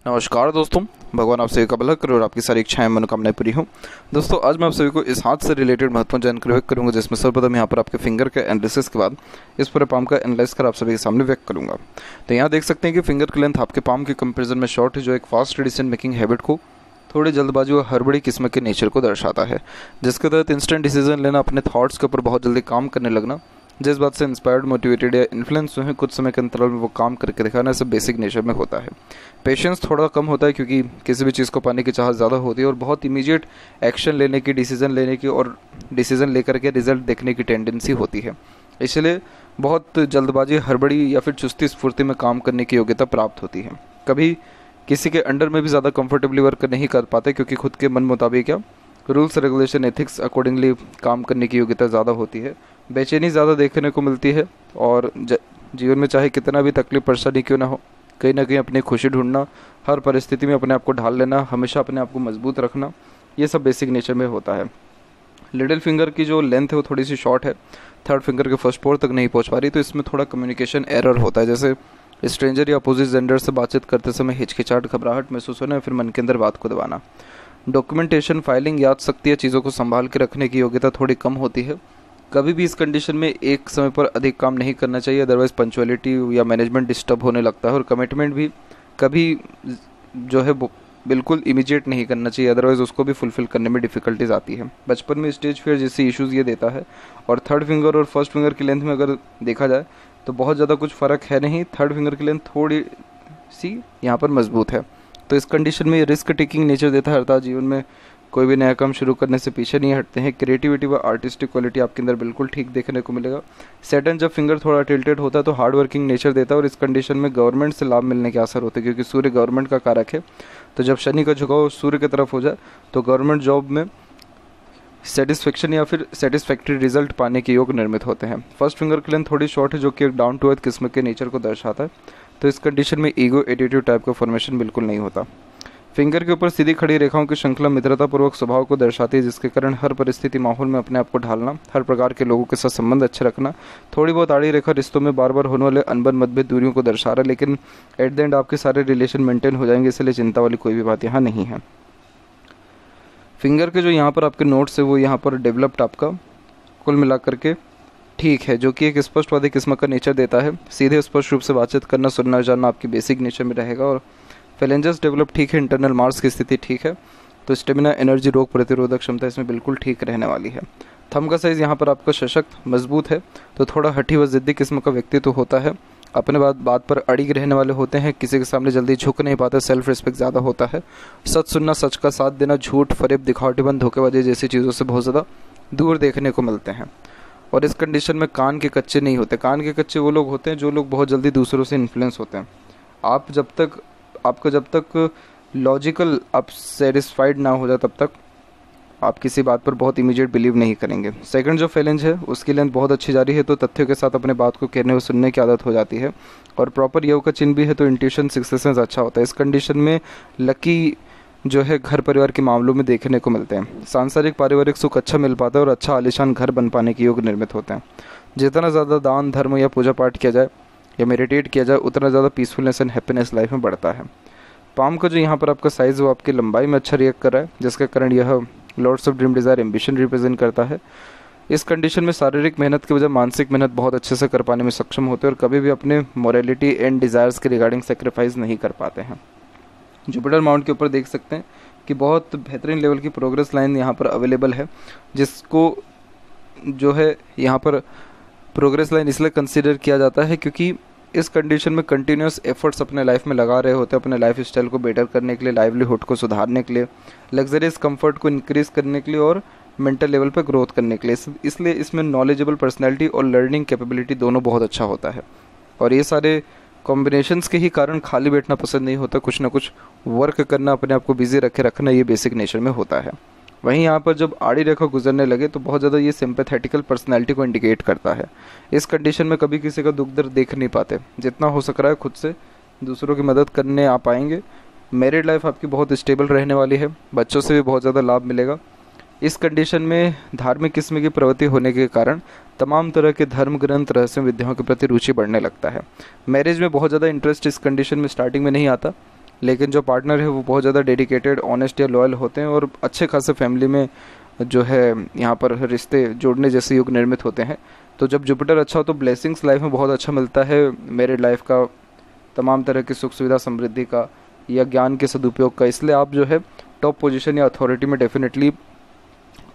नमस्कार दोस्तों। भगवान आप सभी का भला करे और आपकी सारी इच्छाएं मनोकामनाएं पूरी हों। दोस्तों आज मैं आप सभी को इस हाथ से रिलेटेड महत्वपूर्ण जानकारी व्यक्त करूंगा, जिसमें सर्वप्रथम यहाँ पर आपके फिंगर के एनालिसिस के बाद इस पूरे पाम का एनालाइज कर आप सभी के सामने व्यक्त करूंगा। तो यहाँ देख सकते हैं कि फिंगर की लेंथ आपके पाम के कंपेरिजन में शॉर्ट है, जो एक फास्ट डिसीजन मेकिंग हैबिट को, थोड़ी जल्दबाजी और हड़बड़ी किस्म के नेचर को दर्शाता है, जिसके तहत इंस्टेंट डिसीजन लेना, अपने थॉट्स के ऊपर बहुत जल्दी काम करने लगना, जिस बात से इंस्पायर्ड, मोटिवेटेड या इन्फ्लुएंस हुए हैं, कुछ समय के अंतराल में वो काम करके दिखाना, सब बेसिक नेचर में होता है। पेशेंस थोड़ा कम होता है, क्योंकि किसी भी चीज़ को पाने की चाहत ज़्यादा होती है और बहुत इमीडिएट एक्शन लेने की, डिसीजन लेने की और डिसीजन लेकर के रिजल्ट देखने की टेंडेंसी होती है। इसलिए बहुत जल्दबाजी, हड़बड़ी या फिर चुस्ती स्फूर्ति में काम करने की योग्यता प्राप्त होती है। कभी किसी के अंडर में भी ज़्यादा कंफर्टेबली वर्क नहीं कर पाते, क्योंकि खुद के मन मुताबिक या रूल्स रेगुलेशन एथिक्स अकॉर्डिंगली काम करने की योग्यता ज़्यादा होती है। बेचैनी ज़्यादा देखने को मिलती है और जीवन में चाहे कितना भी तकलीफ परेशानी क्यों ना हो, कहीं ना कहीं अपनी खुशी ढूंढना, हर परिस्थिति में अपने आप को ढाल लेना, हमेशा अपने आप को मजबूत रखना, ये सब बेसिक नेचर में होता है। लिटिल फिंगर की जो लेंथ है वो थोड़ी सी शॉर्ट है, थर्ड फिंगर के फर्स्ट पोर तक नहीं पहुंच पा रही, तो इसमें थोड़ा कम्युनिकेशन एरर होता है। जैसे स्ट्रेंजर या अपोजिट जेंडर से बातचीत करते समय हिचकिचाहट, घबराहट महसूस होना या फिर मन के अंदर बात को दबाना। डॉक्यूमेंटेशन, फाइलिंग, याद शक्ति या चीज़ों को संभाल के रखने की योग्यता थोड़ी कम होती है। कभी भी इस कंडीशन में एक समय पर अधिक काम नहीं करना चाहिए, अदरवाइज पंचुअलिटी या मैनेजमेंट डिस्टर्ब होने लगता है। और कमिटमेंट भी कभी जो है बिल्कुल इमीडिएट नहीं करना चाहिए, अदरवाइज उसको भी फुलफिल करने में डिफ़िकल्टीज आती है। बचपन में स्टेज फियर जैसे इश्यूज़ ये देता है। और थर्ड फिंगर और फर्स्ट फिंगर की लेंथ में अगर देखा जाए तो बहुत ज़्यादा कुछ फ़र्क है नहीं। थर्ड फिंगर की लेंथ थोड़ी सी यहाँ पर मजबूत है, तो इस कंडीशन में ये रिस्क टेकिंग नेचर देता है, अर्थात जीवन में कोई भी नया काम शुरू करने से पीछे नहीं हटते हैं। क्रिएटिविटी व आर्टिस्टिक क्वालिटी आपके अंदर बिल्कुल ठीक देखने को मिलेगा। सैटर्न जब फिंगर थोड़ा टिल्टेड होता है तो हार्ड वर्किंग नेचर देता है, और इस कंडीशन में गवर्नमेंट से लाभ मिलने के असर होते हैं, क्योंकि सूर्य गवर्नमेंट का कारक है। तो जब शनि का झुकाव सूर्य की तरफ हो जाए तो गवर्नमेंट जॉब में सेटिस्फेक्शन या फिर सेटिस्फैक्ट्री रिजल्ट पाने के योग निर्मित होते हैं। फर्स्ट फिंगर की लेंथ थोड़ी शॉर्ट है, जो कि एक डाउन टू अर्थ किस्म के नेचर को दर्शाता है, तो इस कंडीशन में ईगो, एटीट्यूड टाइप का फॉर्मेशन बिल्कुल नहीं होता। फिंगर के ऊपर सीधी खड़ी रेखाओं की श्रृंखला मित्रतापूर्वक स्वभाव को दर्शाती है, जिसके कारण हर परिस्थिति, माहौल में अपने आप को ढालना, हर प्रकार के लोगों के साथ संबंध अच्छे रखना। थोड़ी बहुत आड़ी रेखा रिश्तों में बार बार होने वाले अनबन, मतभेद, दूरियों को दर्शा रहा है, लेकिन एट द एंड आपके सारे रिलेशन मेंटेन हो जाएंगे, इसलिए चिंता वाली कोई भी बात यहाँ नहीं है। फिंगर के जो यहाँ पर आपके नोट्स है वो यहाँ पर डेवलप्ड आपका कुल मिलाकर के ठीक है, जो कि एक स्पष्टवादी किस्म का नेचर देता है। सीधे स्पष्ट रूप से बातचीत करना, सुनना, जानना आपकी बेसिक नेचर में रहेगा। और फेलेंजस डेवलप ठीक है, इंटरनल मार्स की स्थिति ठीक है, तो स्टेमिना, एनर्जी, रोग प्रतिरोधक क्षमता इसमें बिल्कुल ठीक रहने वाली है। थंब का साइज़ यहाँ पर आपका सशक्त, मजबूत है, तो थोड़ा हठी व ज़िद्दी किस्म का व्यक्तित्व होता है, अपने बात पर अड़िग रहने वाले होते हैं, किसी के सामने जल्दी झुक नहीं पाते, सेल्फ रिस्पेक्ट ज़्यादा होता है, सच सुनना, सच का साथ देना, झूठ, फरेब, दिखावटीपन, धोखेबाजी जैसी चीज़ों से बहुत ज़्यादा दूर देखने को मिलते हैं। और इस कंडीशन में कान के कच्चे नहीं होते। कान के कच्चे वो लोग होते हैं जो लोग बहुत जल्दी दूसरों से इन्फ्लुएंस होते हैं। आपका जब तक लॉजिकल आप सेटिस्फाइड ना हो जाए तब तक आप किसी बात पर बहुत इमीडिएट बिलीव नहीं करेंगे। सेकंड जो फेलेंज है उसकी लेंथ बहुत अच्छी जा रही है, तो तथ्यों के साथ अपने बात को कहने और सुनने की आदत हो जाती है। और प्रॉपर योग का चिन्ह भी है, तो इंट्यूशन, सिक्स्थ सेंस अच्छा होता है। इस कंडीशन में लकी जो है घर परिवार के मामलों में देखने को मिलते हैं। सांसारिक पारिवारिक सुख अच्छा मिल पाता है और अच्छा आलीशान घर बन पाने के योग निर्मित होते हैं। जितना ज़्यादा दान, धर्म या पूजा पाठ किया जाए या मेडिटेट किया जाए, उतना ज़्यादा पीसफुलनेस एंड हैप्पीनेस लाइफ में बढ़ता है। पाम का जो यहाँ पर आपका साइज़ वो आपकी लंबाई में अच्छा रिएक्ट कर रहा है, जिसके कारण यह lords of dream desire, ambition represent करता है। इस कंडीशन में शारीरिक मेहनत की वजह मानसिक मेहनत बहुत अच्छे से कर पाने में सक्षम होते हैं और कभी भी अपने मोरालिटी एंड डिज़ायर्स के रिगार्डिंग सेक्रीफाइस नहीं कर पाते हैं। जुपिटर माउंट के ऊपर देख सकते हैं कि बहुत बेहतरीन लेवल की प्रोग्रेस लाइन यहाँ पर अवेलेबल है, जिसको जो है यहाँ पर प्रोग्रेस लाइन इसलिए कंसीडर किया जाता है क्योंकि इस कंडीशन में कंटिन्यूस एफर्ट्स अपने लाइफ में लगा रहे होते हैं, अपने लाइफ स्टाइल को बेटर करने के लिए, लाइवलीहुड को सुधारने के लिए, लग्जरियस कंफर्ट को इंक्रीज़ करने के लिए और मेंटल लेवल पर ग्रोथ करने के लिए। इसलिए इसमें नॉलेजेबल पर्सनैलिटी और लर्निंग कैपेबिलिटी दोनों बहुत अच्छा होता है। और ये सारे कॉम्बिनेशंस के ही कारण खाली बैठना पसंद नहीं होता, कुछ ना कुछ वर्क करना, अपने आप को बिजी रखना, ये बेसिक नेचर में होता है। वहीं यहाँ पर जब आड़ी रेखा गुजरने लगे तो बहुत ज़्यादा ये सिंपैथेटिकल पर्सनैलिटी को इंडिकेट करता है। इस कंडीशन में कभी किसी का दुख दर्द देख नहीं पाते, जितना हो सक रहा है खुद से दूसरों की मदद करने आ पाएंगे। मैरिड लाइफ आपकी बहुत स्टेबल रहने वाली है, बच्चों से भी बहुत ज़्यादा लाभ मिलेगा। इस कंडीशन में धार्मिक किस्म की प्रवृत्ति होने के कारण तमाम तरह के धर्म ग्रंथ, रहस्य विद्याओं के प्रति रुचि बढ़ने लगता है। मैरिज में बहुत ज़्यादा इंटरेस्ट इस कंडीशन में स्टार्टिंग में नहीं आता, लेकिन जो पार्टनर है वो बहुत ज़्यादा डेडिकेटेड, ऑनेस्ट या लॉयल होते हैं और अच्छे खासे फैमिली में जो है यहाँ पर रिश्ते जोड़ने जैसे योग निर्मित होते हैं। तो जब जुपिटर अच्छा हो तो ब्लेसिंग्स लाइफ में बहुत अच्छा मिलता है, मैरिड लाइफ का, तमाम तरह की सुख सुविधा समृद्धि का या ज्ञान के सदुपयोग का। इसलिए आप जो है टॉप पोजीशन या अथॉरिटी में डेफिनेटली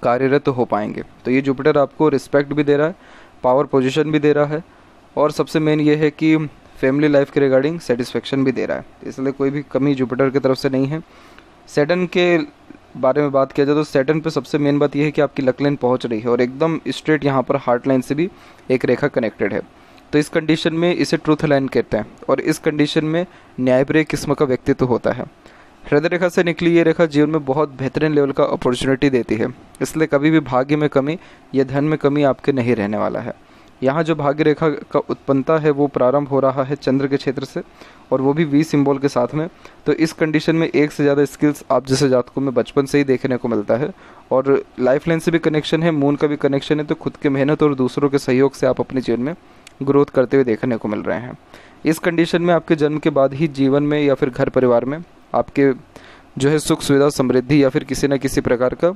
कार्यरत हो पाएंगे। तो ये जुपिटर आपको रिस्पेक्ट भी दे रहा है, पावर पोजीशन भी दे रहा है और सबसे मेन ये है कि फैमिली लाइफ के रिगार्डिंग सेटिस्फेक्शन भी दे रहा है। इसलिए कोई भी कमी जुपिटर की तरफ से नहीं है। सैटर्न के बारे में बात किया जाए तो सैटर्न पे सबसे मेन बात यह है कि आपकी लक लाइन पहुंच रही है और एकदम स्ट्रेट यहाँ पर हार्ट लाइन से भी एक रेखा कनेक्टेड है। तो इस कंडीशन में इसे ट्रूथ लाइन कहते हैं और इस कंडीशन में न्यायप्रिय किस्म का व्यक्तित्व होता है। हृदय रेखा से निकली ये रेखा जीवन में बहुत बेहतरीन लेवल का अपॉर्चुनिटी देती है, इसलिए कभी भी भाग्य में कमी या धन में कमी आपके नहीं रहने वाला है। यहाँ जो भाग्य रेखा का उत्पन्नता है वो प्रारंभ हो रहा है चंद्र के क्षेत्र से और वो भी वी सिंबल के साथ में। तो इस कंडीशन में एक से ज़्यादा स्किल्स आप जैसे जातकों में बचपन से ही देखने को मिलता है और लाइफ लाइन से भी कनेक्शन है, मून का भी कनेक्शन है। तो खुद के मेहनत और दूसरों के सहयोग से आप अपने जीवन में ग्रोथ करते हुए देखने को मिल रहे हैं। इस कंडीशन में आपके जन्म के बाद ही जीवन में या फिर घर परिवार में आपके जो है सुख सुविधा समृद्धि या फिर किसी न किसी प्रकार का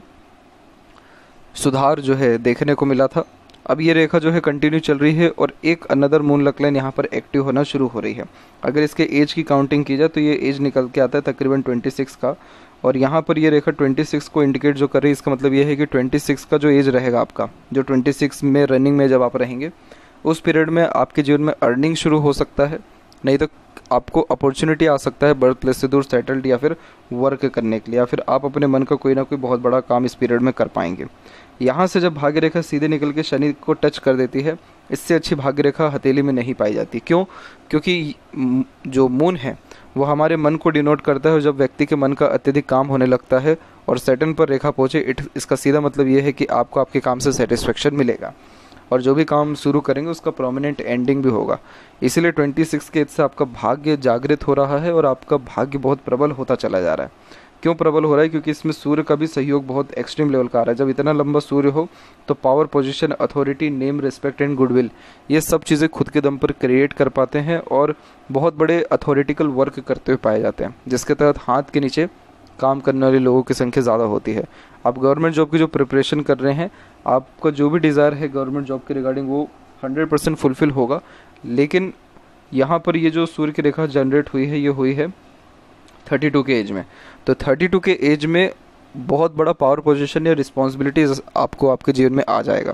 सुधार जो है देखने को मिला था। अब ये रेखा जो है कंटिन्यू चल रही है और एक अनदर मून लक लाइन यहाँ पर एक्टिव होना शुरू हो रही है। अगर इसके एज की काउंटिंग की जाए तो ये एज निकल के आता है तकरीबन 26 का और यहाँ पर ये रेखा 26 को इंडिकेट जो कर रही है, इसका मतलब ये है कि 26 का जो एज रहेगा आपका, जो 26 में रनिंग में जब आप रहेंगे उस पीरियड में आपके जीवन में अर्निंग शुरू हो सकता है, नहीं तो आपको अपॉर्चुनिटी आ सकता है बर्थ प्लेस से दूर सेटल्ड या फिर वर्क करने के लिए, या फिर आप अपने मन का कोई ना कोई बहुत बड़ा काम इस पीरियड में कर पाएंगे। यहाँ से जब भाग्य रेखा सीधे निकल के शनि को टच कर देती है, इससे अच्छी भाग्य रेखा हथेली में नहीं पाई जाती। क्यों? क्योंकि जो मून है वो हमारे मन को डिनोट करता है और जब व्यक्ति के मन का अत्यधिक काम होने लगता है और सैटर्न पर रेखा पहुँचे, इसका सीधा मतलब ये है कि आपको आपके काम से सेटिस्फेक्शन मिलेगा और जो भी काम शुरू करेंगे उसका प्रोमिनेंट एंडिंग भी होगा। इसीलिए 26 के एज से आपका भाग्य जागृत हो रहा है और आपका भाग्य बहुत प्रबल होता चला जा रहा है। क्यों प्रबल हो रहा है? क्योंकि इसमें सूर्य का भी सहयोग बहुत एक्सट्रीम लेवल का आ रहा है। जब इतना लंबा सूर्य हो तो power, position, authority, name, respect and goodwill, ये सब चीज़ें खुद के दम पर क्रिएट कर पाते हैं और बहुत बड़े अथॉरिटिकल वर्क करते हुए पाए जाते हैं, जिसके तहत हाथ के नीचे काम करने वाले लोगों की संख्या ज़्यादा होती है। आप गवर्नमेंट जॉब की जो प्रिपरेशन कर रहे हैं, आपका जो भी डिज़ायर है गवर्नमेंट जॉब के रिगार्डिंग वो 100% फुलफिल होगा। लेकिन यहाँ पर ये जो सूर्य की रेखा जनरेट हुई है, ये हुई है 32 के एज में। तो 32 के एज में बहुत बड़ा पावर पोजीशन या रिस्पॉन्सिबिलिटीज आपको आपके जीवन में आ जाएगा।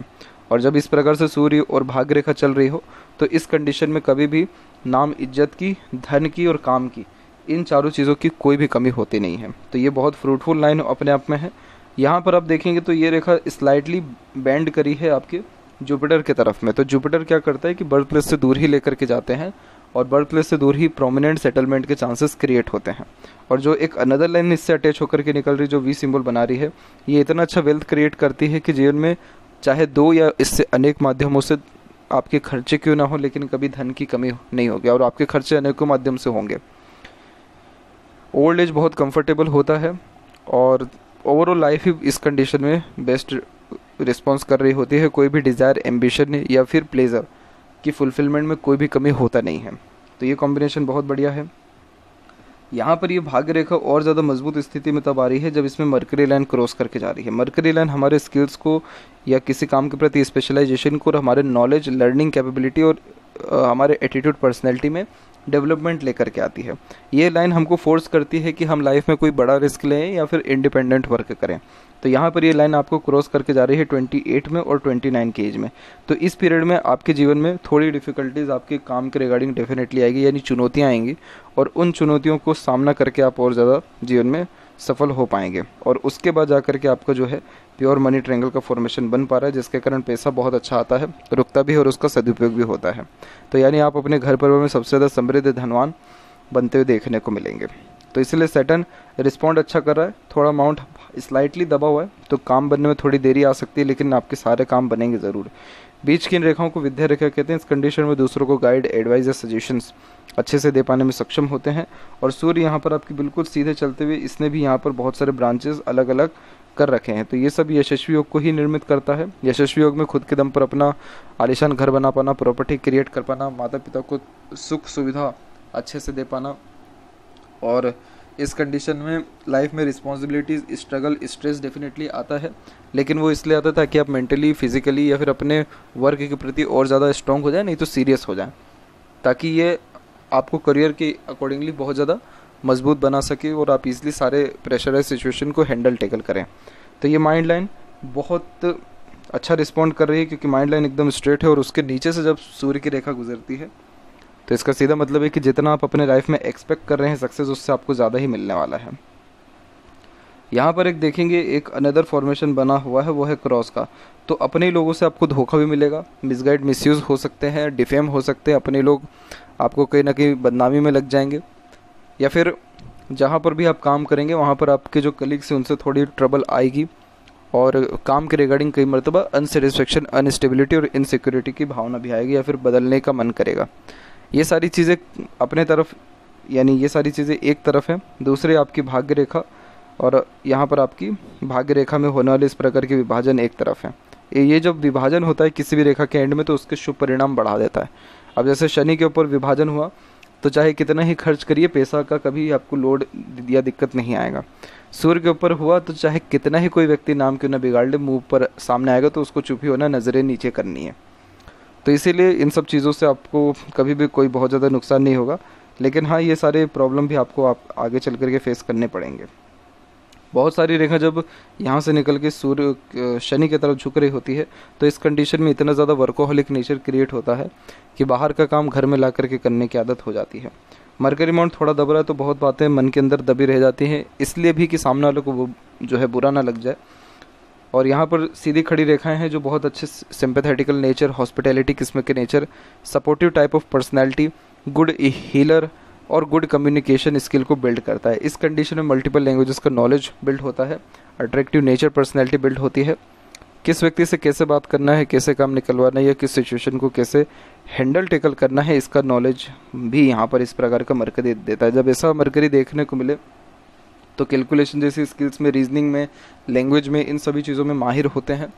और जब इस प्रकार से सूर्य और भाग्य रेखा चल रही हो तो इस कंडीशन में कभी भी नाम, इज्जत की, धन की और काम की, इन चारों चीज़ों की कोई भी कमी होती नहीं है। तो ये बहुत फ्रूटफुल लाइन अपने आप में है। यहाँ पर आप देखेंगे तो ये रेखा स्लाइटली बेंड करी है आपके जुपिटर की तरफ में। तो जुपिटर क्या करता है कि बर्थ प्लेस से दूर ही लेकर के जाते हैं और बर्थ प्लेस से दूर ही प्रोमिनेंट सेटलमेंट के चांसेस क्रिएट होते हैं। और जो एक अनदर लाइन इससे अटैच होकर के निकल रही, जो वी सिंबल बना रही है, ये इतना अच्छा वेल्थ क्रिएट करती है कि जीवन में चाहे दो या इससे अनेक माध्यमों से आपके खर्चे क्यों ना हो, लेकिन कभी धन की कमी नहीं होगी और आपके खर्चे अनेकों माध्यम से होंगे। ओल्ड एज बहुत कंफर्टेबल होता है और ओवरऑल लाइफ ही इस कंडीशन में बेस्ट रिस्पॉन्स कर रही होती है। कोई भी डिज़ायर, एम्बिशन या फिर प्लेजर की फुलफिलमेंट में कोई भी कमी होता नहीं है। तो ये कॉम्बिनेशन बहुत बढ़िया है। यहाँ पर ये भाग्य रेखा और ज़्यादा मजबूत स्थिति में तब आ रही है जब इसमें मरकरी लाइन क्रॉस करके जा रही है। मरकरी लाइन हमारे स्किल्स को या किसी काम के प्रति स्पेशलाइजेशन को और हमारे नॉलेज, लर्निंग कैपेबिलिटी और हमारे एटीट्यूड, पर्सनैलिटी में डेवलपमेंट लेकर के आती है। ये लाइन हमको फोर्स करती है कि हम लाइफ में कोई बड़ा रिस्क लें या फिर इंडिपेंडेंट वर्क करें। तो यहाँ पर ये लाइन आपको क्रॉस करके जा रही है 28 में और 29 के एज में। तो इस पीरियड में आपके जीवन में थोड़ी डिफ़िकल्टीज आपके काम के रिगार्डिंग डेफिनेटली आएगी, यानी चुनौतियाँ आएंगी और उन चुनौतियों को सामना करके आप और ज़्यादा जीवन में सफल हो पाएंगे। और उसके बाद जा करके आपका जो है प्योर मनी ट्रायंगल का फॉर्मेशन बन पा रहा है, जिसके कारण पैसा बहुत अच्छा आता है, रुकता भी है और उसका सदुपयोग भी होता है। तो यानी आप अपने घर परिवार में सबसे ज़्यादा समृद्ध, धनवान बनते हुए देखने को मिलेंगे। तो इसलिए सैटर्न रिस्पॉन्ड अच्छा कर रहा है, थोड़ा अमाउंट स्लाइटली दबा हुआ है तो काम बनने में थोड़ी देरी आ सकती है, लेकिन आपके सारे काम बनेंगे ज़रूर। बीच की इन रेखाओं को विद्या रेखा कहते हैं। इस कंडीशन में दूसरों को गाइड, एडवाइस या सजेशंस अच्छे से दे पाने में सक्षम होते हैं। और सूर्य यहाँ पर आपकी बिल्कुल सीधे चलते हुए इसने भी यहाँ पर बहुत सारे ब्रांचेस अलग अलग कर रखे हैं। तो ये सब यशस्वी योग को ही निर्मित करता है। यशस्वी योग में खुद के दम पर अपना आलीशान घर बना पाना, प्रॉपर्टी क्रिएट कर पाना, माता पिता को सुख सुविधा अच्छे से दे पाना और इस कंडीशन में लाइफ में रिस्पॉन्सिबिलिटीज़, स्ट्रगल, स्ट्रेस डेफिनेटली आता है, लेकिन वो इसलिए आता है ताकि आप मेंटली, फिजिकली या फिर अपने वर्क के प्रति और ज़्यादा स्ट्रॉन्ग हो जाए, नहीं तो सीरियस हो जाए, ताकि ये आपको करियर के अकॉर्डिंगली बहुत ज़्यादा मजबूत बना सके और आप इजली सारे प्रेशराइज सिचुएशन को हैंडल टेकल करें। तो ये माइंड लाइन बहुत अच्छा रिस्पॉन्ड कर रही है, क्योंकि माइंड लाइन एकदम स्ट्रेट है और उसके नीचे से जब सूर्य की रेखा गुजरती है तो इसका सीधा मतलब है कि जितना आप अपने लाइफ में एक्सपेक्ट कर रहे हैं सक्सेस, उससे आपको ज़्यादा ही मिलने वाला है। यहाँ पर एक देखेंगे एक अनदर फॉर्मेशन बना हुआ है, वो है क्रॉस का। तो अपने ही लोगों से आपको धोखा भी मिलेगा, मिसगाइड, मिसयूज़ हो सकते हैं, डिफेम हो सकते हैं, अपने लोग आपको कहीं ना कहीं बदनामी में लग जाएंगे, या फिर जहाँ पर भी आप काम करेंगे वहाँ पर आपके जो कलीग्स हैं उनसे थोड़ी ट्रबल आएगी, और काम के रिगार्डिंग कई मरतबा अनसेटिस्फेक्शन, अनस्टेबिलिटी और इनसिक्योरिटी की भावना भी आएगी, या फिर बदलने का मन करेगा। ये सारी चीज़ें अपने तरफ, यानी ये सारी चीज़ें एक तरफ हैं, दूसरे आपकी भाग्य रेखा और यहाँ पर आपकी भाग्य रेखा में होने वाले इस प्रकार के विभाजन एक तरफ है। ये जब विभाजन होता है किसी भी रेखा के एंड में तो उसके शुभ परिणाम बढ़ा देता है। अब जैसे शनि के ऊपर विभाजन हुआ तो चाहे कितना ही खर्च करिए, पैसा का कभी आपको लोड या दिक्कत नहीं आएगा। सूर्य के ऊपर हुआ तो चाहे कितना ही कोई व्यक्ति नाम क्यों ना बिगाड़ ले, मुंह पर सामने आएगा तो उसको चुप ही होना, नज़रें नीचे करनी है। तो इसीलिए इन सब चीज़ों से आपको कभी भी कोई बहुत ज़्यादा नुकसान नहीं होगा, लेकिन हाँ ये सारे प्रॉब्लम भी आपको आगे चल करके फेस करने पड़ेंगे। बहुत सारी रेखा जब यहाँ से निकल के सूर्य शनि की तरफ झुक रही होती है तो इस कंडीशन में इतना ज़्यादा वर्कोहलिक नेचर क्रिएट होता है कि बाहर का काम घर में ला करके करने की आदत हो जाती है। मरकरी माउंट थोड़ा दब रहा है तो बहुत बातें मन के अंदर दबी रह जाती हैं, इसलिए भी कि सामने वालों को वो जो है बुरा ना लग जाए। और यहाँ पर सीधी खड़ी रेखाएं हैं जो बहुत अच्छे सिंपैथेटिकल नेचर, हॉस्पिटैलिटी किस्म के nature, supportive type of personality, good healer और गुड कम्युनिकेशन स्किल को बिल्ड करता है। इस कंडीशन में मल्टीपल लैंग्वेजेस का नॉलेज बिल्ड होता है, अट्रैक्टिव नेचर पर्सनैलिटी बिल्ड होती है, किस व्यक्ति से कैसे बात करना है, कैसे काम निकलवाना है या किस सिचुएशन को कैसे हैंडल टेकल करना है, इसका नॉलेज भी यहाँ पर इस प्रकार का मरकरी देता है। जब ऐसा मरकरी देखने को मिले तो कैलकुलेशन जैसी स्किल्स में, रीजनिंग में, लैंग्वेज में, इन सभी चीज़ों में माहिर होते हैं,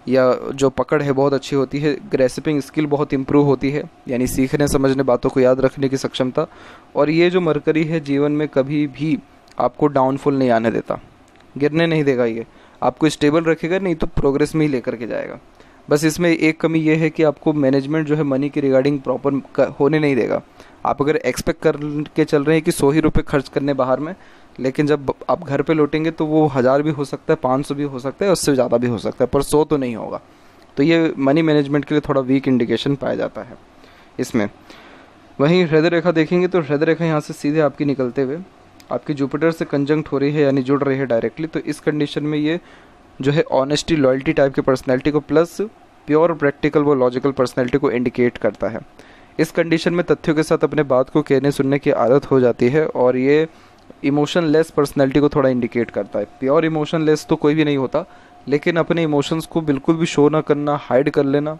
या जो पकड़ है बहुत अच्छी होती है, ग्रेसिपिंग स्किल बहुत इंप्रूव होती है, यानी सीखने समझने बातों को याद रखने की सक्षमता। और ये जो मरकरी है जीवन में कभी भी आपको डाउनफॉल नहीं आने देता, गिरने नहीं देगा, ये आपको स्टेबल रखेगा, नहीं तो प्रोग्रेस में ही लेकर के जाएगा। बस इसमें एक कमी ये है कि आपको मैनेजमेंट जो है मनी की रिगार्डिंग प्रॉपर होने नहीं देगा। आप अगर एक्सपेक्ट करके चल रहे हैं कि 100 ही रुपये खर्च करने बाहर में, लेकिन जब आप घर पे लौटेंगे तो वो 1000 भी हो सकता है, 500 भी हो सकता है, उससे ज़्यादा भी हो सकता है, पर 100 तो नहीं होगा। तो ये मनी मैनेजमेंट के लिए थोड़ा वीक इंडिकेशन पाया जाता है इसमें। वहीं हृदय रेखा देखेंगे तो हृदय रेखा यहाँ से सीधे आपकी निकलते हुए आपकी जुपिटर से कंजंक्ट हो रही है, यानी जुड़ रही है डायरेक्टली। तो इस कंडीशन में ये जो है ऑनेस्टी, लॉयल्टी टाइप की पर्सनैलिटी को प्लस प्योर प्रैक्टिकल व लॉजिकल पर्सनैलिटी को इंडिकेट करता है। इस कंडीशन में तथ्यों के साथ अपने बात को कहने सुनने की आदत हो जाती है, और ये इमोशनलेस पर्सनैलिटी को थोड़ा इंडिकेट करता है। प्योर इमोशनलेस तो कोई भी नहीं होता, लेकिन अपने इमोशंस को बिल्कुल भी शो ना करना, हाइड कर लेना,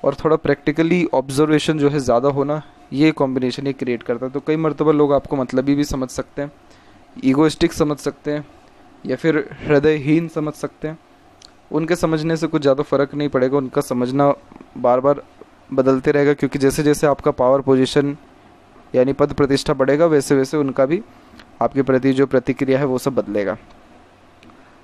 और थोड़ा प्रैक्टिकली ऑब्जर्वेशन जो है ज़्यादा होना, ये कॉम्बिनेशन ही क्रिएट करता है। तो कई मरतबा लोग आपको मतलबी भी समझ सकते हैं, ईगोइस्टिक समझ सकते हैं, या फिर हृदयहीन समझ सकते हैं। उनके समझने से कुछ ज़्यादा फ़र्क नहीं पड़ेगा, उनका समझना बार बार बदलते रहेगा, क्योंकि जैसे जैसे आपका पावर पोजीशन यानी पद प्रतिष्ठा बढ़ेगा वैसे वैसे उनका भी आपके प्रति जो प्रतिक्रिया है वो सब बदलेगा।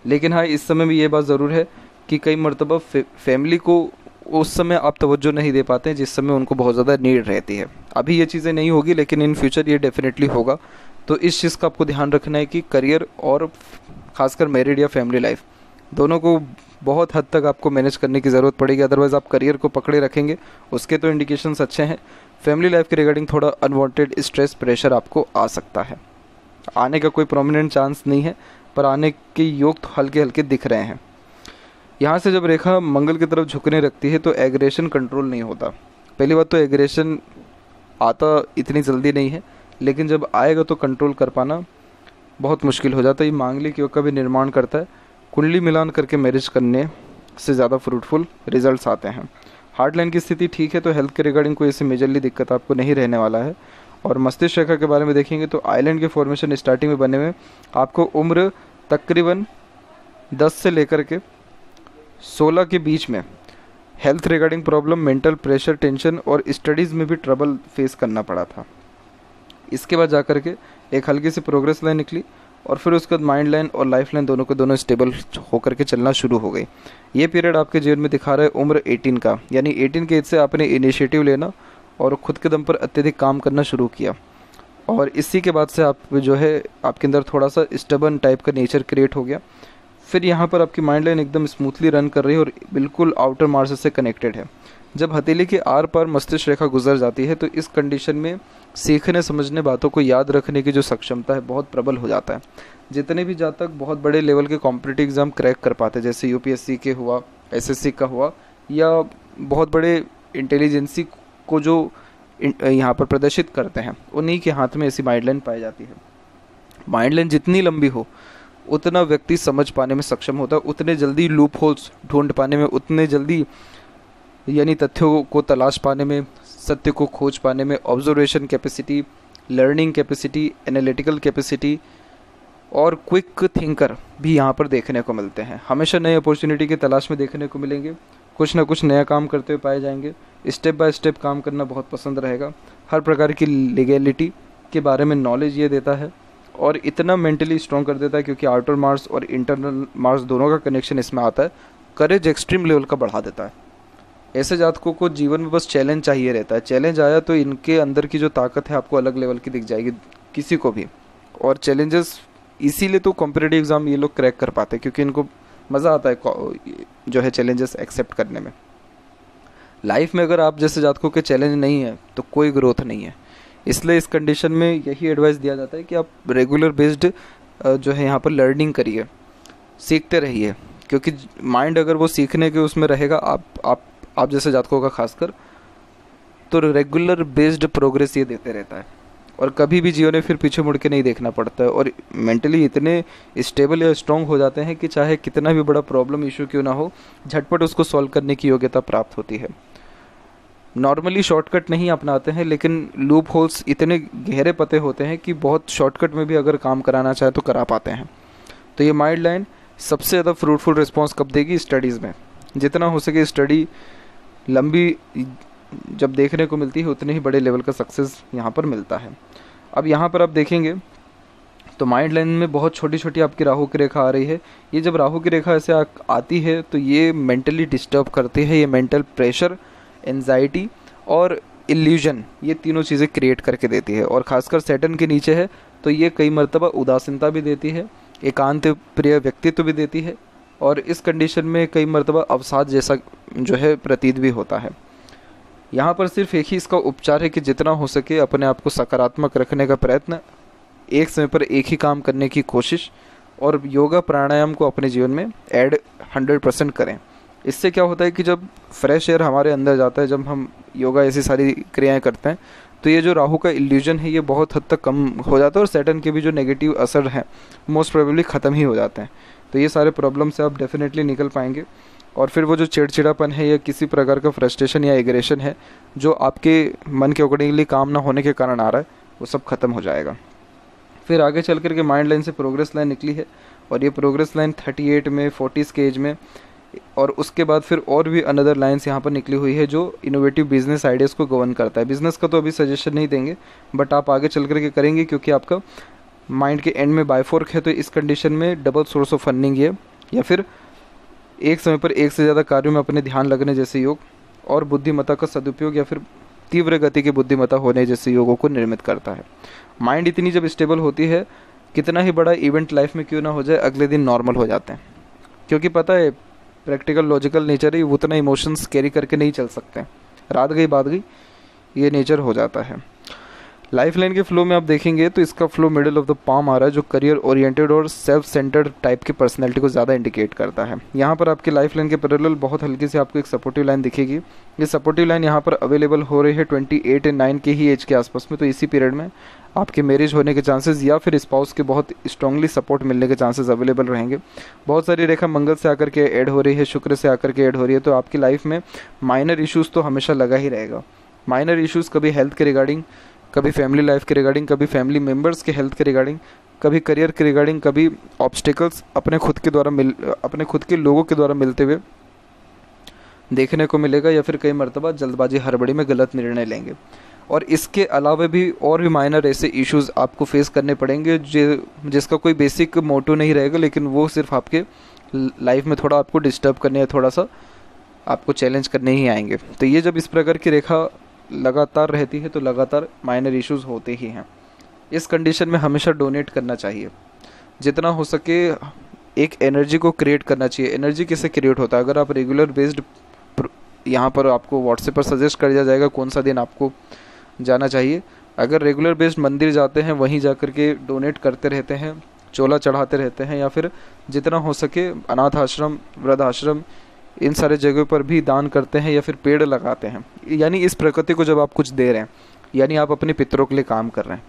लेकिन हाँ, इस समय भी ये बात ज़रूर है कि कई मरतबा फैमिली को उस समय आप तवज्जो नहीं दे पाते हैं जिस समय उनको बहुत ज़्यादा नीड रहती है। अभी ये चीज़ें नहीं होगी, लेकिन इन फ्यूचर ये डेफिनेटली होगा। तो इस चीज़ का आपको ध्यान रखना है कि करियर और ख़ासकर मैरिड या फैमिली लाइफ दोनों को बहुत हद तक आपको मैनेज करने की ज़रूरत पड़ेगी। अदरवाइज़ आप करियर को पकड़े रखेंगे, उसके तो इंडिकेशंस अच्छे हैं। फैमिली लाइफ के रिगार्डिंग थोड़ा अनवांटेड स्ट्रेस, प्रेशर आपको आ सकता है। आने का कोई प्रोमिनेंट चांस नहीं है, पर आने के योग तो हल्के हल्के दिख रहे हैं। यहाँ से जब रेखा मंगल की तरफ झुकने लगती है तो एग्रेशन कंट्रोल नहीं होता। पहली बात तो एग्रेशन आता इतनी जल्दी नहीं है, लेकिन जब आएगा तो कंट्रोल कर पाना बहुत मुश्किल हो जाता है। ये मांगलिक योग का भी निर्माण करता है। कुंडली मिलान करके मैरिज करने से ज़्यादा फ्रूटफुल रिजल्ट्स आते हैं। हार्ट लाइन की स्थिति ठीक है, तो हेल्थ के रिगार्डिंग कोई ऐसी मेजरली दिक्कत आपको नहीं रहने वाला है। और मस्तिष्क रेखा के बारे में देखेंगे तो आइलैंड के फॉर्मेशन स्टार्टिंग में बने हुए आपको उम्र तकरीबन 10 से लेकर के 16 के बीच में health regarding problem, mental pressure, tension और स्टडीज़ में भी ट्रबल फेस करना पड़ा था। इसके बाद जाकर के एक हल्की सी प्रोग्रेस लाइन निकली और फिर उसके बाद माइंड लाइन और लाइफ लाइन दोनों के दोनों स्टेबल होकर के चलना शुरू हो गई। ये पीरियड आपके जीवन में दिखा रहा है उम्र 18 का, यानी 18 के एज से आपने इनिशिएटिव लेना और खुद के दम पर अत्यधिक काम करना शुरू किया। और इसी के बाद से आप जो है आपके अंदर थोड़ा सा स्टबर्न टाइप का नेचर क्रिएट हो गया। फिर यहाँ पर आपकी माइंड लाइन एकदम स्मूथली रन कर रही है और बिल्कुल आउटर मार्स से कनेक्टेड है। जब हथेली के आर पार मस्तिष्क रेखा गुजर जाती है तो इस कंडीशन में सीखने समझने बातों को याद रखने की जो सक्षमता है बहुत प्रबल हो जाता है। जितने भी जातक बहुत बड़े लेवल के कॉम्पिटिटिव एग्जाम क्रैक कर पाते हैं, जैसे यूपीएससी के हुआ, एसएससी का हुआ, या बहुत बड़े इंटेलिजेंसी को जो यहाँ पर प्रदर्शित करते हैं, उन्हीं के हाथ में ऐसी माइंड लाइन पाई जाती है। माइंड लाइन जितनी लंबी हो उतना व्यक्ति समझ पाने में सक्षम होता है, उतने जल्दी लूप होल्स ढूंढ पाने में, उतने जल्दी यानी तथ्यों को तलाश पाने में, सत्य को खोज पाने में, observation capacity, learning capacity, analytical capacity और क्विक थिंकर भी यहाँ पर देखने को मिलते हैं। हमेशा नई अपॉर्चुनिटी की तलाश में देखने को मिलेंगे, कुछ ना कुछ नया काम करते हुए पाए जाएंगे, स्टेप बाय स्टेप काम करना बहुत पसंद रहेगा, हर प्रकार की लीगैलिटी के बारे में नॉलेज ये देता है और इतना मेंटली स्ट्रॉन्ग कर देता है क्योंकि आउटर मार्स और इंटरनल मार्स दोनों का कनेक्शन इसमें आता है। करेज एक्सट्रीम लेवल का बढ़ा देता है। ऐसे जातकों को जीवन में बस चैलेंज चाहिए रहता है। चैलेंज आया तो इनके अंदर की जो ताकत है आपको अलग लेवल की दिख जाएगी किसी को भी। और चैलेंजेस इसीलिए तो कॉम्पिटिटिव एग्ज़ाम ये लोग क्रैक कर पाते हैं क्योंकि इनको मज़ा आता है जो है चैलेंजेस एक्सेप्ट करने में। लाइफ में अगर आप जैसे जातकों के चैलेंज नहीं है तो कोई ग्रोथ नहीं है। इसलिए इस कंडीशन में यही एडवाइस दिया जाता है कि आप रेगुलर बेस्ड जो है यहाँ पर लर्निंग करिए, सीखते रहिए, क्योंकि माइंड अगर वो सीखने के उसमें रहेगा, आप जैसे जातकों का खासकर, तो रेगुलर बेस्ड प्रोग्रेस ये देते रहता है और कभी भी जीवन में फिर पीछे मुड़ के नहीं देखना पड़ता है और मेंटली इतने स्टेबल या स्ट्रॉन्ग हो जाते हैं कि चाहे कितना भी बड़ा प्रॉब्लम इशू क्यों ना हो, झटपट उसको सॉल्व करने की योग्यता प्राप्त होती है। नॉर्मली शॉर्टकट नहीं अपनाते हैं, लेकिन लूप होल्स इतने गहरे पते होते हैं कि बहुत शॉर्टकट में भी अगर काम कराना चाहे तो करा पाते हैं। तो ये माइंड लाइन सबसे ज़्यादा फ्रूटफुल रिस्पॉन्स कब देगी? स्टडीज़ में। जितना हो सके स्टडी लंबी जब देखने को मिलती है उतने ही बड़े लेवल का सक्सेस यहाँ पर मिलता है। अब यहाँ पर आप देखेंगे तो माइंड लाइन में बहुत छोटी छोटी आपकी राहु की रेखा आ रही है। ये जब राहु की रेखा ऐसे आती है तो ये मेंटली डिस्टर्ब करती है, ये मेंटल प्रेशर, एंजाइटी और इल्यूजन, ये तीनों चीज़ें क्रिएट करके देती है। और ख़ासकर सैटर्न के नीचे है तो ये कई मरतबा उदासीनता भी देती है, एकांत प्रिय व्यक्तित्व भी देती है और इस कंडीशन में कई मरतबा अवसाद जैसा जो है प्रतीत भी होता है। यहाँ पर सिर्फ एक ही इसका उपचार है कि जितना हो सके अपने आप को सकारात्मक रखने का प्रयत्न, एक समय पर एक ही काम करने की कोशिश और योगा प्राणायाम को अपने जीवन में ऐड 100% करें। इससे क्या होता है कि जब फ्रेश एयर हमारे अंदर जाता है, जब हम योगा ऐसी सारी क्रियाएं करते हैं तो ये जो राहु का इल्यूजन है ये बहुत हद तक कम हो जाता है और सैटर्न के भी जो नेगेटिव असर हैं मोस्ट प्रोबेबली ख़त्म ही हो जाते हैं। तो ये सारे प्रॉब्लम से आप डेफिनेटली निकल पाएंगे और फिर वो जो चिड़चिड़ापन है या किसी प्रकार का फ्रस्ट्रेशन या एग्रेशन है जो आपके मन के अकॉर्डिंगली काम ना होने के कारण आ रहा है वो सब खत्म हो जाएगा। फिर आगे चल कर के माइंड लाइन से प्रोग्रेस लाइन निकली है और ये प्रोग्रेस लाइन 38 में 40s के एज में, और उसके बाद फिर और भी अनदर लाइन्स यहाँ पर निकली हुई है जो इनोवेटिव बिजनेस आइडियाज़ को गवर्न करता है। बिजनेस का तो अभी सजेशन नहीं देंगे बट आप आगे चल कर के करेंगे क्योंकि आपका माइंड के एंड में बायफोर्क है। तो इस कंडीशन में डबल सोर्स ऑफ फंडिंग है या फिर एक समय पर एक से ज़्यादा कार्यों में अपने ध्यान लगने जैसे योग और बुद्धिमत्ता का सदुपयोग या फिर तीव्र गति की बुद्धिमत्ता होने जैसे योगों को निर्मित करता है। माइंड इतनी जब स्टेबल होती है, कितना ही बड़ा इवेंट लाइफ में क्यों ना हो जाए अगले दिन नॉर्मल हो जाते हैं, क्योंकि पता है प्रैक्टिकल लॉजिकल नेचर ही उतना इमोशंस कैरी करके नहीं चल सकते। रात गई बात गई, ये नेचर हो जाता है। लाइफ लाइन के फ्लो में आप देखेंगे तो इसका flow middle of the palm आ रहा है जो करियर ओरिएंटेड और सेल्फ सेंटर्ड टाइप की पर्सनैलिटी को ज़्यादा इंडिकेट करता है। यहाँ पर आपके लाइफ लाइन के पैरेलल बहुत हल्की से आपको एक सपोर्टिव लाइन दिखेगी। ये सपोर्टिव लाइन यहाँ पर अवेलेबल हो रही है 28 and 9 के ही एज के आसपास में। तो इसी पीरियड में आपके मैरिज होने के चांसेस या फिर स्पाउस के बहुत स्ट्रांगली सपोर्ट मिलने के चांसेस अवेलेबल रहेंगे। बहुत सारी रेखा मंगल से आकर के ऐड हो रही है, शुक्र से आकर के ऐड हो रही है। तो आपकी लाइफ में माइनर इश्यूज़ तो हमेशा लगा ही रहेगा। माइनर इश्यूज़ कभी हेल्थ के रिगार्डिंग, कभी फैमिली लाइफ के रिगार्डिंग, कभी फैमिली मेम्बर्स के हेल्थ के रिगार्डिंग, कभी करियर के रिगार्डिंग, कभी ऑब्स्टिकल्स अपने खुद के लोगों के द्वारा मिलते हुए देखने को मिलेगा या फिर कई मरतबा जल्दबाजी हड़बड़ी में गलत निर्णय लेंगे। और इसके अलावा भी और भी माइनर ऐसे इश्यूज़ आपको फेस करने पड़ेंगे जिसका कोई बेसिक मोटो नहीं रहेगा, लेकिन वो सिर्फ आपके लाइफ में थोड़ा आपको डिस्टर्ब करने या थोड़ा सा आपको चैलेंज करने ही आएंगे। तो ये जब इस प्रकार की रेखा लगातार रहती है तो लगातार माइनर इश्यूज़ होते ही हैं। इस कंडीशन में हमेशा डोनेट करना चाहिए, जितना हो सके एक एनर्जी को क्रिएट करना चाहिए। एनर्जी कैसे क्रिएट होता है, अगर आप रेगुलर बेस्ड, यहाँ पर आपको व्हाट्सएप पर सजेस्ट कर दिया जाएगा कौन सा दिन आपको जाना चाहिए। अगर रेगुलर बेस्ड मंदिर जाते हैं, वहीं जा कर के डोनेट करते रहते हैं, चोला चढ़ाते रहते हैं, या फिर जितना हो सके अनाथ आश्रम, वृद्धाश्रम, इन सारे जगहों पर भी दान करते हैं या फिर पेड़ लगाते हैं, यानी इस प्रकृति को जब आप कुछ दे रहे हैं, यानी आप अपने पितरों के लिए काम कर रहे हैं,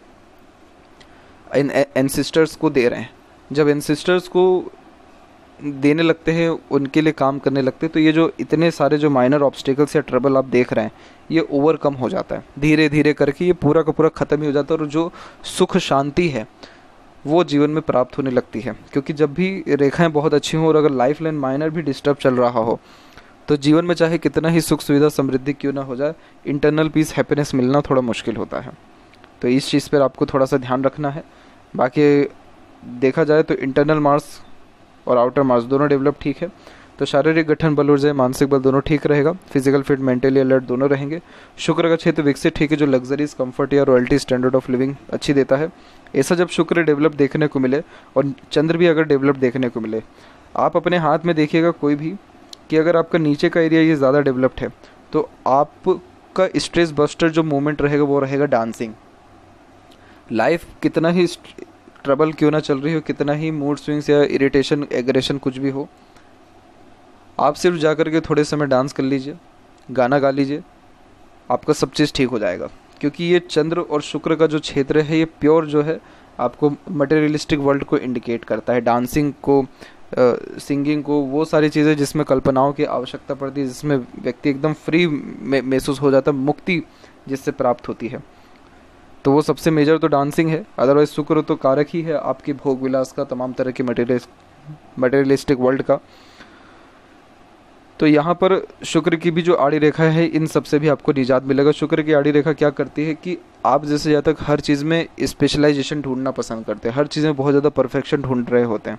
इन एंसिस्टर्स को दे रहे हैं। जब एंसिस्टर्स को देने लगते हैं, उनके लिए काम करने लगते हैं, तो ये जो इतने सारे जो माइनर ऑब्स्टिकल्स या ट्रबल आप देख रहे हैं, ये ओवरकम हो जाता है धीरे धीरे करके। ये पूरा का पूरा ख़त्म ही हो जाता है और जो सुख शांति है वो जीवन में प्राप्त होने लगती है। क्योंकि जब भी रेखाएं बहुत अच्छी हों और अगर लाइफ लाइन माइनर भी डिस्टर्ब चल रहा हो, तो जीवन में चाहे कितना ही सुख सुविधा समृद्धि क्यों ना हो जाए, इंटरनल पीस हैप्पीनेस मिलना थोड़ा मुश्किल होता है। तो इस चीज़ पर आपको थोड़ा सा ध्यान रखना है। बाकी देखा जाए तो इंटरनल मार्स और आउटर मार्स दोनों डेवलप ठीक है, तो शारीरिक गठन, बल ऊर्जा, मानसिक बल दोनों ठीक रहेगा। फिजिकल फिट, मेंटली अलर्ट दोनों रहेंगे। शुक्र का क्षेत्र विकसित ठीक है, जो लग्जरीज, कंफर्ट या रॉयल्टी स्टैंडर्ड ऑफ लिविंग अच्छी देता है। ऐसा जब शुक्र डेवलप देखने को मिले और चंद्र भी अगर डेवलप देखने को मिले, आप अपने हाथ में देखिएगा कोई भी कि अगर आपका नीचे का एरिया ये ज़्यादा डेवलप्ड है, तो आपका स्ट्रेस बस्टर जो मूवमेंट रहेगा वो रहेगा डांसिंग। लाइफ कितना ही ट्रबल क्यों ना चल रही हो, कितना ही मूड स्विंग्स या इरिटेशन, एग्रेशन कुछ भी हो, आप सिर्फ जा कर के थोड़े समय डांस कर लीजिए, गाना गा लीजिए, आपका सब चीज़ ठीक हो जाएगा। क्योंकि ये चंद्र और शुक्र का जो क्षेत्र है, ये प्योर जो है आपको मटेरियलिस्टिक वर्ल्ड को इंडिकेट करता है। डांसिंग को, सिंगिंग को, वो सारी चीज़ें जिसमें कल्पनाओं की आवश्यकता पड़ती है, जिसमें व्यक्ति एकदम फ्री महसूस हो जाता है, मुक्ति जिससे प्राप्त होती है, तो वो सबसे मेजर तो डांसिंग है। अदरवाइज शुक्र तो कारक ही है आपके भोग विलास का, तमाम तरह के मटेरियलिस्टिक वर्ल्ड का। तो यहाँ पर शुक्र की भी जो आड़ी रेखा है, इन सब से भी आपको निजात मिलेगा। शुक्र की आड़ी रेखा क्या करती है कि आप जैसे ज़्यादा हर चीज़ में स्पेशलाइजेशन ढूंढना पसंद करते हैं, हर चीज़ में बहुत ज़्यादा परफेक्शन ढूंढ रहे होते हैं।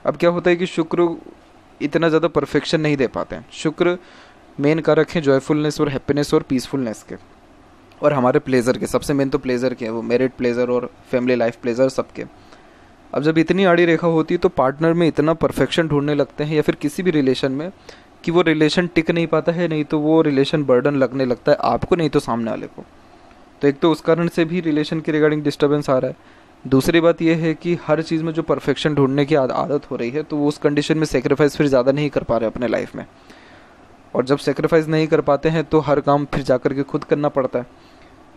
अब क्या होता है कि शुक्र इतना ज़्यादा परफेक्शन नहीं दे पाते हैं। शुक्र मेन कारक हैं जॉयफुलनेस और हैप्पीनेस और पीसफुलनेस के, और हमारे प्लेजर के। सबसे मेन तो प्लेजर के, वो मेरिट प्लेजर और फैमिली लाइफ प्लेजर सबके। अब जब इतनी आड़ी रेखा होती है तो पार्टनर में इतना परफेक्शन ढूंढने लगते हैं, या फिर किसी भी रिलेशन में, कि वो रिलेशन टिक नहीं पाता है, नहीं तो वो रिलेशन बर्डन लगने लगता है आपको, नहीं तो सामने वाले को। तो एक तो उस कारण से भी रिलेशन के रिगार्डिंग डिस्टर्बेंस आ रहा है। दूसरी बात यह है कि हर चीज़ में जो परफेक्शन ढूंढने की आदत हो रही है, तो वो उस कंडीशन में सेक्रीफाइस फिर ज़्यादा नहीं कर पा रहे अपने लाइफ में। और जब सेक्रीफाइस नहीं कर पाते हैं तो हर काम फिर जा कर के खुद करना पड़ता है।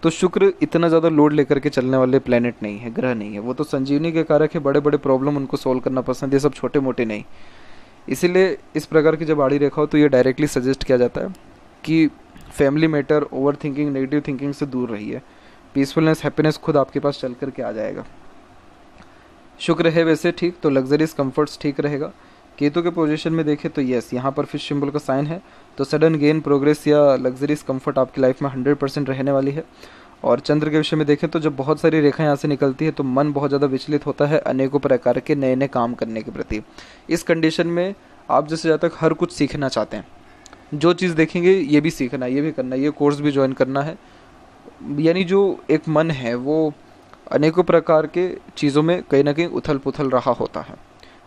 तो शुक्र इतना ज़्यादा लोड लेकर के चलने वाले प्लेनेट नहीं है, ग्रह नहीं है। वो तो संजीवनी के कारक है, बड़े बड़े प्रॉब्लम उनको सोल्व करना पसंद है, सब छोटे मोटे नहीं। इसीलिए इस प्रकार की जब आड़ी रेखा हो तो ये डायरेक्टली सजेस्ट किया जाता है कि family matter, over thinking, negative thinking से दूर रहिए। पीसफुलनेस, हैप्पीनेस खुद आपके पास चल कर के आ जाएगा। शुक्र है वैसे ठीक, तो लग्जरीज, कंफर्ट्स ठीक रहेगा। केतु के पोजीशन में देखें तो यस, यहाँ पर फिश सिंबल का साइन है, तो सडन गेन, प्रोग्रेस या लग्जरीज कंफर्ट आपकी लाइफ में 100% रहने वाली है। और चंद्र के विषय में देखें तो जब बहुत सारी रेखाएं यहाँ से निकलती है तो मन बहुत ज़्यादा विचलित होता है अनेकों प्रकार के नए नए काम करने के प्रति। इस कंडीशन में आप जैसे ज़्यादा तक हर कुछ सीखना चाहते हैं, जो चीज़ देखेंगे ये भी सीखना है, ये भी करना है, ये कोर्स भी ज्वाइन करना है, यानी जो एक मन है वो अनेकों प्रकार के चीज़ों में कहीं ना कहीं उथल पुथल रहा होता है।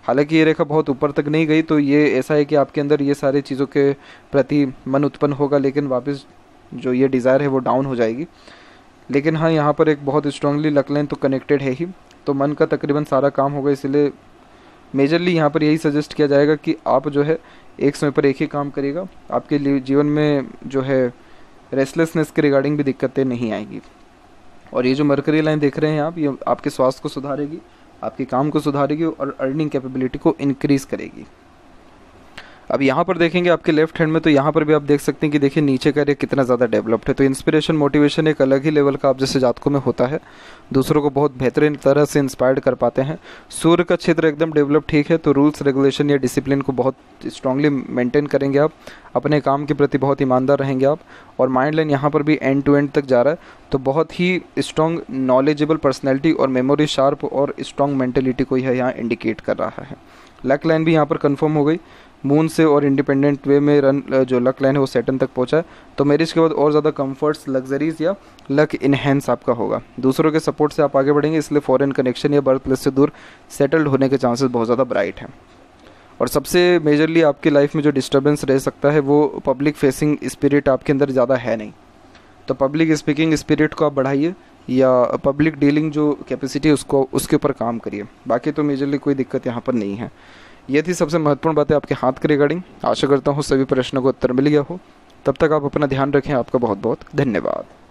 हालांकि ये रेखा बहुत ऊपर तक नहीं गई, तो ये ऐसा है कि आपके अंदर ये सारी चीज़ों के प्रति मन उत्पन्न होगा, लेकिन वापस जो ये डिज़ायर है वो डाउन हो जाएगी। लेकिन हाँ, यहाँ पर एक बहुत स्ट्रांगली लक लाइन तो कनेक्टेड है ही, तो मन का तकरीबन सारा काम होगा। इसलिए मेजरली यहाँ पर यही सजेस्ट किया जाएगा कि आप जो है एक समय पर एक ही काम करिएगा, आपके लिए जीवन में जो है रेस्टलेसनेस के रिगार्डिंग भी दिक्कतें नहीं आएगी। और ये जो मरकरी लाइन देख रहे हैं आप, ये आपके स्वास्थ्य को सुधारेगी, आपके काम को सुधारेगी और अर्निंग कैपेबिलिटी को इंक्रीज़ करेगी। अब यहाँ पर देखेंगे आपके लेफ्ट हैंड में, तो यहाँ पर भी आप देख सकते हैं कि देखिए नीचे का एरिया कितना ज़्यादा डेवलप्ड है। तो इंस्पिरेशन मोटिवेशन एक अलग ही लेवल का आप जैसे जातकों में होता है, दूसरों को बहुत बेहतरीन तरह से इंस्पायर्ड कर पाते हैं। सूर्य का क्षेत्र एकदम डेवलप ठीक है, तो रूल्स रेगुलेशन या डिसिप्लिन को बहुत स्ट्रांगली मेंटेन करेंगे आप, अपने काम के प्रति बहुत ईमानदार रहेंगे आप। और माइंड लाइन यहाँ पर भी एंड टू एंड तक जा रहा है, तो बहुत ही स्ट्रॉन्ग नॉलेजेबल पर्सनैलिटी और मेमोरी शार्प और स्ट्रॉन्ग मेंटेलिटी को यह यहाँ इंडिकेट कर रहा है। लक लाइन भी यहाँ पर कंफर्म हो गई, मून से और इंडिपेंडेंट वे में रन जो लक लाइन है वो सैटर्न तक पहुंचा है। तो मैरिज के बाद और ज़्यादा कंफर्ट्स, लग्जरीज या लक इनहेंस आपका होगा। दूसरों के सपोर्ट से आप आगे बढ़ेंगे, इसलिए फॉरेन कनेक्शन या बर्थ प्लेस से दूर सेटल्ड होने के चांसेस बहुत ज़्यादा ब्राइट हैं। और सबसे मेजरली आपकी लाइफ में जो डिस्टर्बेंस रह सकता है वो पब्लिक फेसिंग स्पिरिट आपके अंदर ज़्यादा है नहीं, तो पब्लिक स्पीकिंग स्पिरिट को आप बढ़ाइए या पब्लिक डीलिंग जो कैपेसिटी उसको उसके ऊपर काम करिए। बाकी तो मेजरली कोई दिक्कत यहाँ पर नहीं है। ये थी सबसे महत्वपूर्ण बातें आपके हाथ के रिगार्डिंग। आशा करता हूँ सभी प्रश्नों का उत्तर मिल गया हो। तब तक आप अपना ध्यान रखें। आपका बहुत बहुत धन्यवाद।